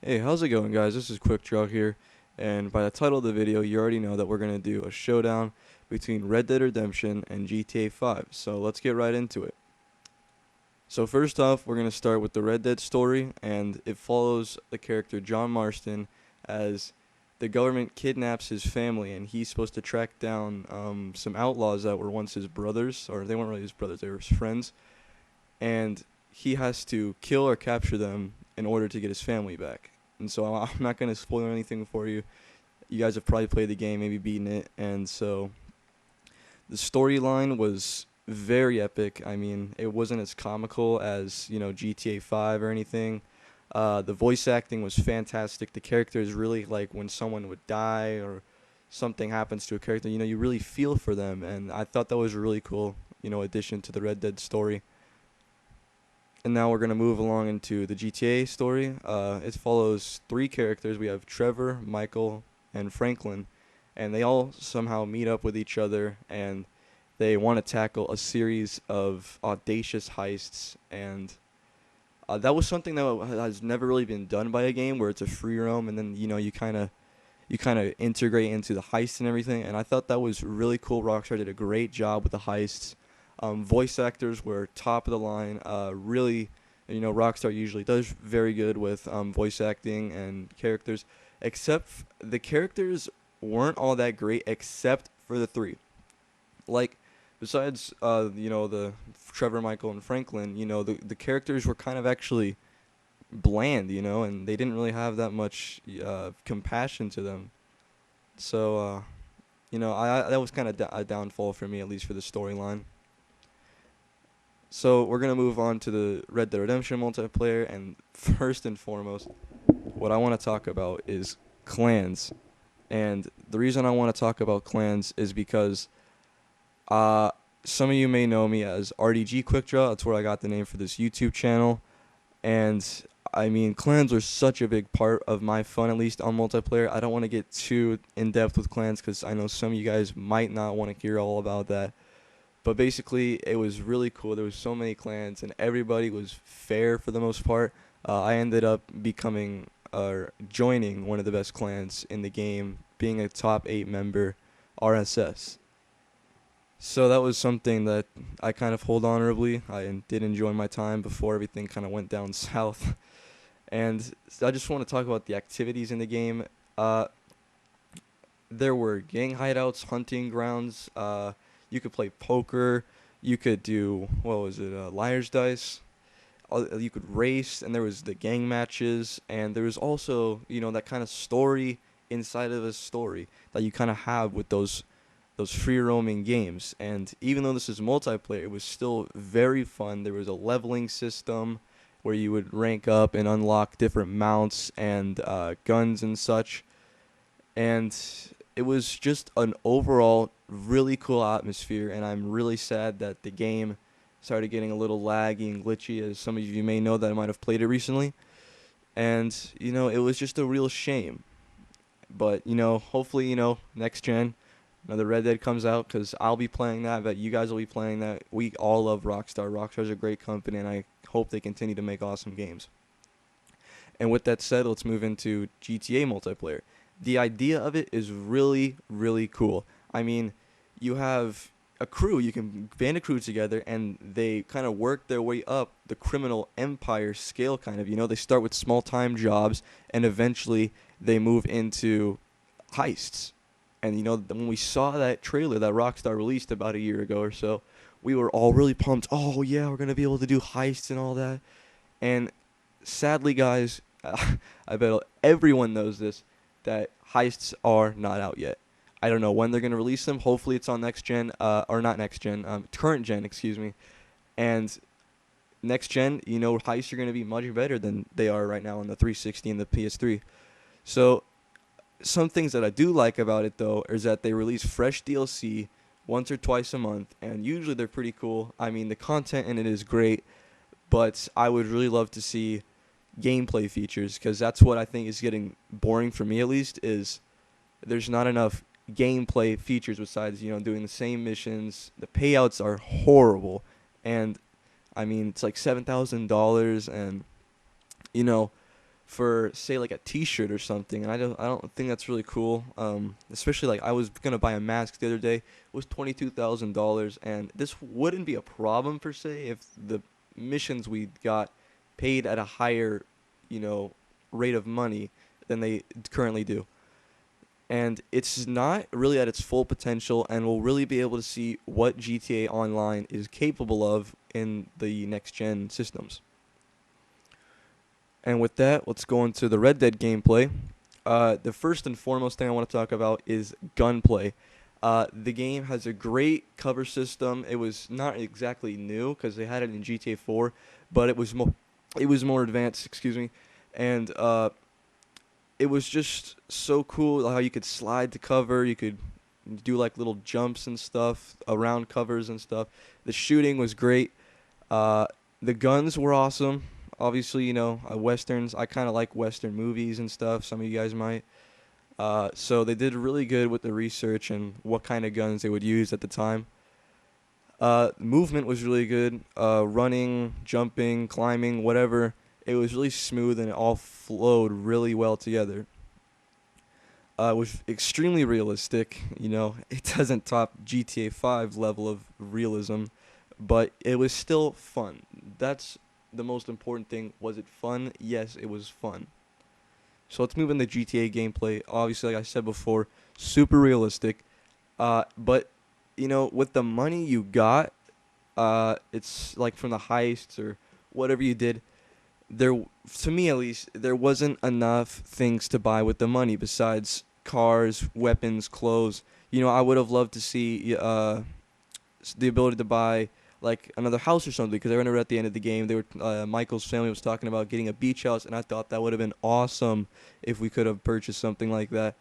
Hey, how's it going, guys? This is Quick Draw here, and by the title of the video, you already know that we're going to do a showdown between Red Dead Redemption and GTA 5, so let's get right into it. So first off, we're going to start with the Red Dead story, and it follows the character John Marston as the government kidnaps his family, and he's supposed to track down some outlaws that were once his brothers, or they weren't really his brothers, they were his friends, and he has to kill or capture them in order to get his family back. And so I'm not going to spoil anything for you. You guys have probably played the game, maybe beaten it, and so the storyline was very epic. I mean, it wasn't as comical as GTA 5 or anything. The voice acting was fantastic. The characters really like when someone would die or something happens to a character. You really feel for them, and I thought that was a really cool addition to the Red Dead story. And now we're going to move along into the GTA story. It follows three characters. We have Trevor, Michael, and Franklin. And they all somehow meet up with each other and they want to tackle a series of audacious heists. And that was something that has never really been done by a game where it's a free roam and then, you kind of integrate into the heist and everything. And I thought that was really cool. Rockstar did a great job with the heists. Voice actors were top of the line. Really, Rockstar usually does very good with voice acting and characters. The characters weren't all that great, except for the three. Like, besides, the Trevor, Michael, and Franklin, the characters were kind of actually bland, and they didn't really have that much compassion to them. So, I that was kind of a downfall for me, at least for the storyline. So we're gonna move on to the Red Dead Redemption multiplayer, and first and foremost, what I want to talk about is clans. And the reason I want to talk about clans is because uh, some of you may know me as RDG Quickdraw. That's where I got the name for this YouTube channel. And I mean, clans are such a big part of my fun, at least on multiplayer. I don't want to get too in depth with clans because I know some of you guys might not want to hear all about that. But basically, it was really cool. There was so many clans, and everybody was fair for the most part. I ended up becoming or joining one of the best clans in the game, being a top 8 member, RSS. So that was something that I kind of hold honorably. I did enjoy my time before everything kind of went down south. And I just want to talk about the activities in the game. Uh, there were gang hideouts, hunting grounds. You could play poker. You could do what was it? Liar's dice. You could race, and there was the gang matches, and there was also that kind of story inside of a story that you kind of have with those free roaming games. And even though this is multiplayer, it was still very fun. There was a leveling system where you would rank up and unlock different mounts and guns and such. And it was just an overall really cool atmosphere, and I'm really sad that the game started getting a little laggy and glitchy, as some of you may know that I might have played it recently. And it was just a real shame. But hopefully, next gen, another Red Dead comes out, because I'll be playing that, but you guys will be playing that. We all love Rockstar. Rockstar's a great company, and I hope they continue to make awesome games. And with that said, let's move into GTA multiplayer. The idea of it is really, really cool. I mean, you have a crew, you can band a crew together, and they kind of work their way up the criminal empire scale, kind of. They start with small time jobs, and eventually they move into heists. And when we saw that trailer that Rockstar released about a year ago or so, we were all really pumped. Oh yeah, we're gonna be able to do heists and all that. And sadly, guys, I bet everyone knows this, that heists are not out yet. I don't know when they're gonna release them. Hopefully, it's on next gen, or not next gen, current gen, excuse me. And next gen, heists are gonna be much better than they are right now on the 360 and the PS3. So some things that I do like about it though is that they release fresh DLC once or twice a month, and usually they're pretty cool. I mean, the content in it is great, but I would really love to see gameplay features, because that's what I think is getting boring for me, at least, is there's not enough gameplay features besides doing the same missions. The payouts are horrible, and I mean it's like $7,000, and you know for say like a T-shirt or something, and I don't think that's really cool. Especially like I was gonna buy a mask the other day. It was $22,000, and this wouldn't be a problem per se if the missions we got paid at a higher, you know, rate of money than they currently do. And it's not really at its full potential, and we'll really be able to see what GTA Online is capable of in the next gen systems. And with that, let's go into the Red Dead gameplay. The first and foremost thing I want to talk about is gunplay. The game has a great cover system. It was not exactly new because they had it in GTA 4, but it was more advanced. Excuse me, and it was just so cool how you could slide to cover. You could do like little jumps and stuff around covers and stuff. The shooting was great. Uh, the guns were awesome. Obviously, westerns. I kind of like western movies and stuff. Some of you guys might. So they did really good with the research and what kind of guns they would use at the time. Movement was really good. Running, jumping, climbing, whatever. It was really smooth and it all flowed really well together. It was extremely realistic. It doesn't top GTA 5 level of realism, but it was still fun. That's the most important thing. Was it fun? Yes, it was fun. So let's move into GTA gameplay. Obviously, like I said before, super realistic. But with the money you got, it's like from the heists or whatever you did. There, to me at least, there wasn't enough things to buy with the money besides cars, weapons, clothes. I would have loved to see the ability to buy like another house or something, because I remember at the end of the game, Michael's family was talking about getting a beach house, and I thought that would have been awesome if we could have purchased something like that.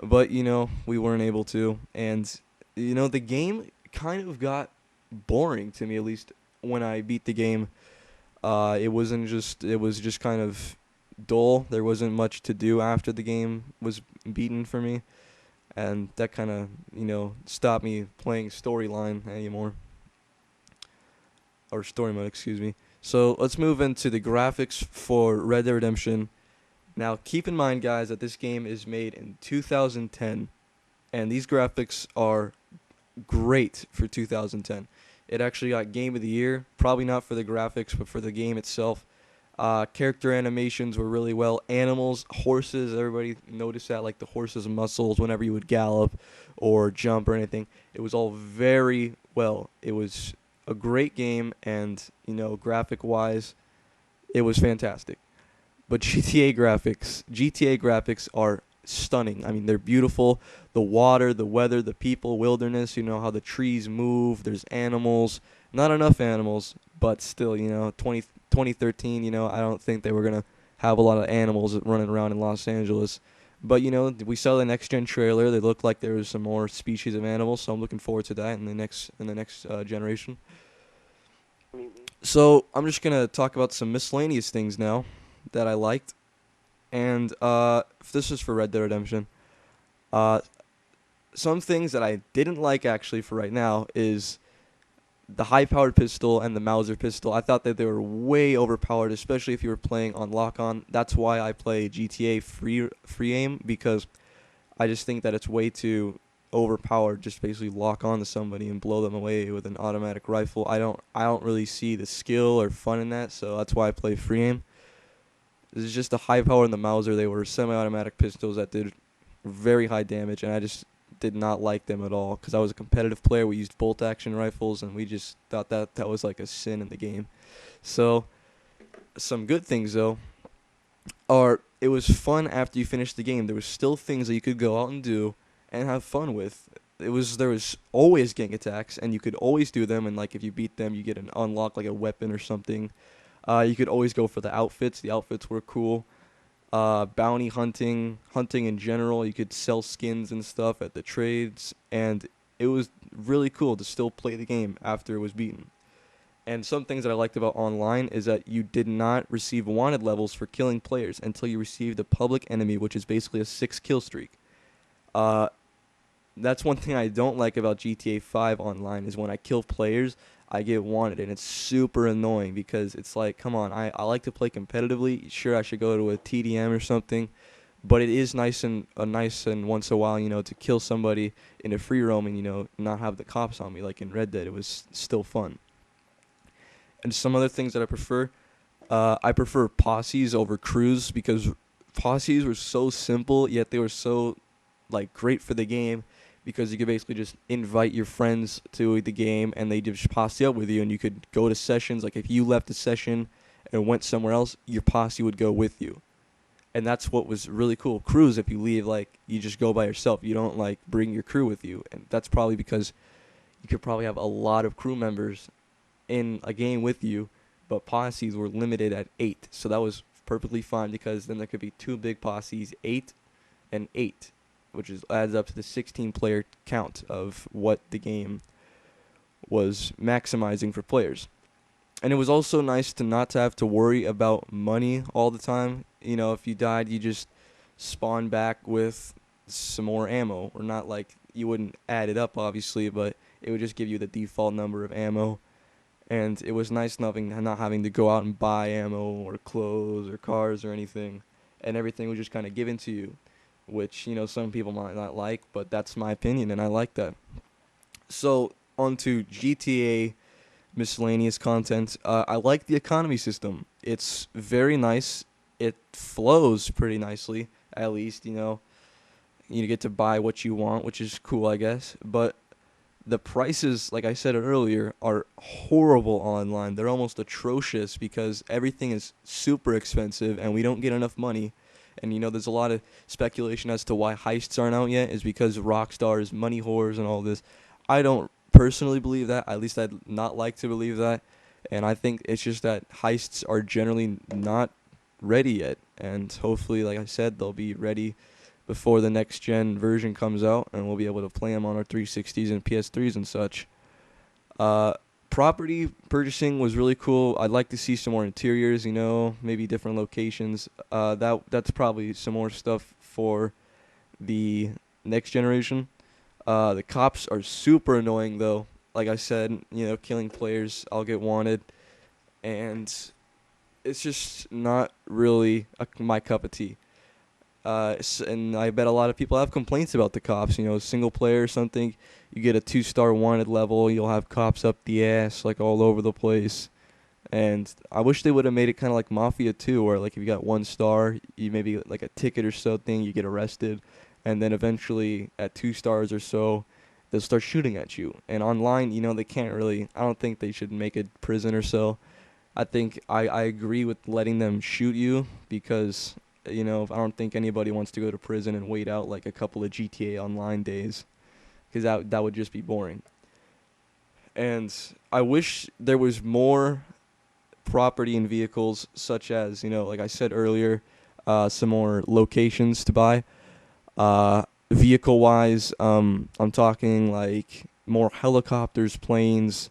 But we weren't able to, and the game kind of got boring to me, at least when I beat the game. It was just kind of dull. There wasn't much to do after the game was beaten for me, and that kind of stopped me playing storyline anymore, or story mode, excuse me. So let's move into the graphics for Red Dead Redemption. Now, keep in mind, guys, that this game is made in 2010, and these graphics are great for 2010. It actually got Game of the Year, probably not for the graphics, but for the game itself. Character animations were really well. Animals, horses, everybody noticed that, like the horse's muscles whenever you would gallop or jump or anything. It was all very well. It was a great game, and graphic-wise, it was fantastic. But GTA graphics are stunning. I mean, they're beautiful. The water, the weather, the people, wilderness, how the trees move, there's animals. Not enough animals, but still, 2013, I don't think they were going to have a lot of animals running around in Los Angeles. But, we saw the next gen trailer. They looked like there was some more species of animals, so I'm looking forward to that in the next generation. So, I'm just going to talk about some miscellaneous things now that I liked. And this is for Red Dead Redemption. Some things that I didn't like actually for right now is the high-powered pistol and the Mauser pistol. I thought that they were way overpowered, especially if you were playing on lock-on. That's why I play GTA free aim, because I just think that it's way too overpowered. Just basically lock on to somebody and blow them away with an automatic rifle. I don't really see the skill or fun in that, so that's why I play free aim. This is just the high power in the Mauser. They were semi-automatic pistols that did very high damage, and I just did not like them at all because I was a competitive player. We used bolt-action rifles, and we just thought that was like a sin in the game. So, some good things, though, are it was fun after you finished the game. There was still things that you could go out and do and have fun with. There was always gang attacks, and you could always do them, and like if you beat them, you get an unlock, like a weapon or something. You could always go for the outfits. The outfits were cool. Bounty hunting in general. You could sell skins and stuff at the trades, and it was really cool to still play the game after it was beaten. And some things that I liked about online is that you did not receive wanted levels for killing players until you received a public enemy, which is basically a 6-kill streak. That's one thing I don't like about GTA 5 online is when I kill players, I get wanted, and it's super annoying because it's like, come on, I like to play competitively. Sure, I should go to a TDM or something, but it is nice and once in a while, to kill somebody in a free roam and not have the cops on me like in Red Dead. It was still fun. And some other things that I prefer posses over crews because posses were so simple, yet they were so like great for the game because you could basically just invite your friends to the game and they just posse up with you, and you could go to sessions. Like if you left a session and went somewhere else, your posse would go with you. And that's what was really cool. Crews, if you leave, like, you just go by yourself. You don't like bring your crew with you, and that's probably because you could probably have a lot of crew members in a game with you, but posses were limited at 8. So that was perfectly fine because then there could be two big posses, 8 and 8, which adds up to the 16-player count of what the game was maximizing for players. And it was also nice to not to have to worry about money all the time. If you died, you just spawn back with some more ammo. Or not like you wouldn't add it up, obviously, but it would just give you the default number of ammo. And it was nice not having to go out and buy ammo or clothes or cars or anything. And everything was just kind of given to you, which, some people might not like, but that's my opinion, and I like that. So, on to GTA miscellaneous content. I like the economy system. It's very nice. It flows pretty nicely, at least, You get to buy what you want, which is cool, I guess. But the prices, like I said earlier, are horrible online. They're almost atrocious because everything is super expensive and we don't get enough money. And, there's a lot of speculation as to why heists aren't out yet is because Rockstar is money whores and all this. I don't personally believe that. At least I'd not like to believe that. And I think it's just that heists are generally not ready yet. And hopefully, like I said, they'll be ready before the next gen version comes out, and we'll be able to play them on our 360s and PS3s and such. Property purchasing was really cool. I'd like to see some more interiors, maybe different locations. That's probably some more stuff for the next generation. The cops are super annoying, though. Like I said, killing players, I'll get wanted. And it's just not really my cup of tea. And I bet a lot of people have complaints about the cops. Single player or something, you get a 2-star wanted level, you'll have cops up the ass, like, all over the place. And I wish they would have made it kind of like Mafia 2, where, like, if you got 1 star, you maybe, like, a ticket or something, you get arrested. And then eventually, at 2 stars or so, they'll start shooting at you. And online, they can't really, I don't think they should make it prison or so. I think I agree with letting them shoot you because, I don't think anybody wants to go to prison and wait out like a couple of GTA Online days, because that would just be boring. And I wish there was more property and vehicles, such as, like I said earlier, some more locations to buy. Vehicle-wise, I'm talking like more helicopters, planes,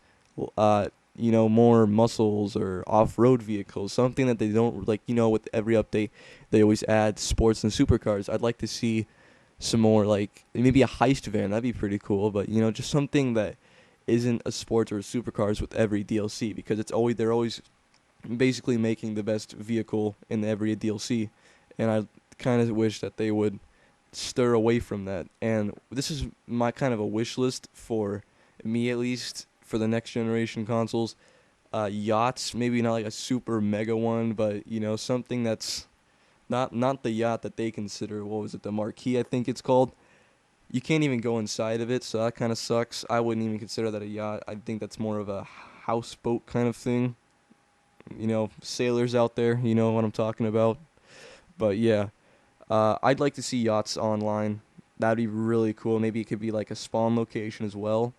more muscles or off-road vehicles, something that they don't, like, with every update, they always add sports and supercars. I'd like to see some more, like, maybe a heist van. That'd be pretty cool, but, just something that isn't a sports or a supercars with every DLC, because they're always basically making the best vehicle in every DLC, and I kind of wish that they would stir away from that. And this is my kind of a wish list for me, at least, for the next generation consoles. Yachts, maybe not like a super mega one, but something that's not the yacht that they consider, what was it, the Marquis, I think it's called. You can't even go inside of it, so that kind of sucks. I wouldn't even consider that a yacht. I think that's more of a houseboat kind of thing. Sailors out there, you know what I'm talking about. But yeah, I'd like to see yachts online. That'd be really cool. Maybe it could be like a spawn location as well,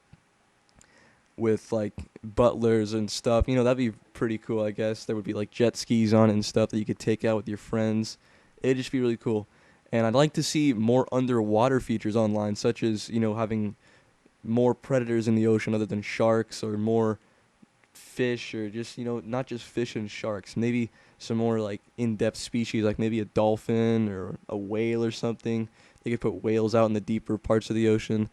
with like butlers and stuff. That'd be pretty cool, I guess. There would be like jet skis on it and stuff that you could take out with your friends. It'd just be really cool. And I'd like to see more underwater features online, such as, having more predators in the ocean other than sharks, or more fish, or just, not just fish and sharks. Maybe some more like in-depth species, like maybe a dolphin or a whale or something. They could put whales out in the deeper parts of the ocean.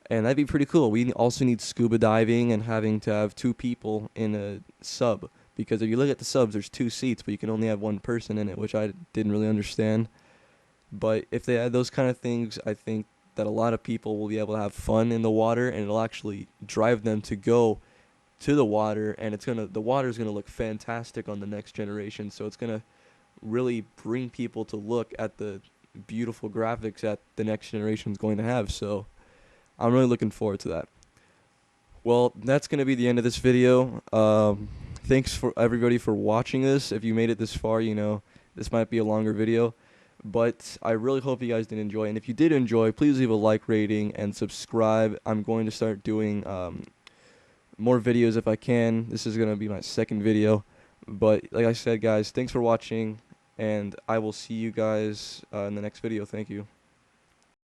And that'd be pretty cool. We also need scuba diving and having to have 2 people in a sub. Because if you look at the subs, there's 2 seats, but you can only have 1 person in it, which I didn't really understand. But if they add those kind of things, I think that a lot of people will be able to have fun in the water, and it'll actually drive them to go to the water, and the water's gonna look fantastic on the next generation. So it's gonna really bring people to look at the beautiful graphics that the next generation is going to have. So I'm really looking forward to that. Well, that's going to be the end of this video. Thanks for everybody for watching this. If you made it this far, this might be a longer video. But I really hope you guys did enjoy. And if you did enjoy, please leave a like rating and subscribe. I'm going to start doing more videos if I can. This is going to be my second video. But like I said, guys, thanks for watching. And I will see you guys in the next video. Thank you.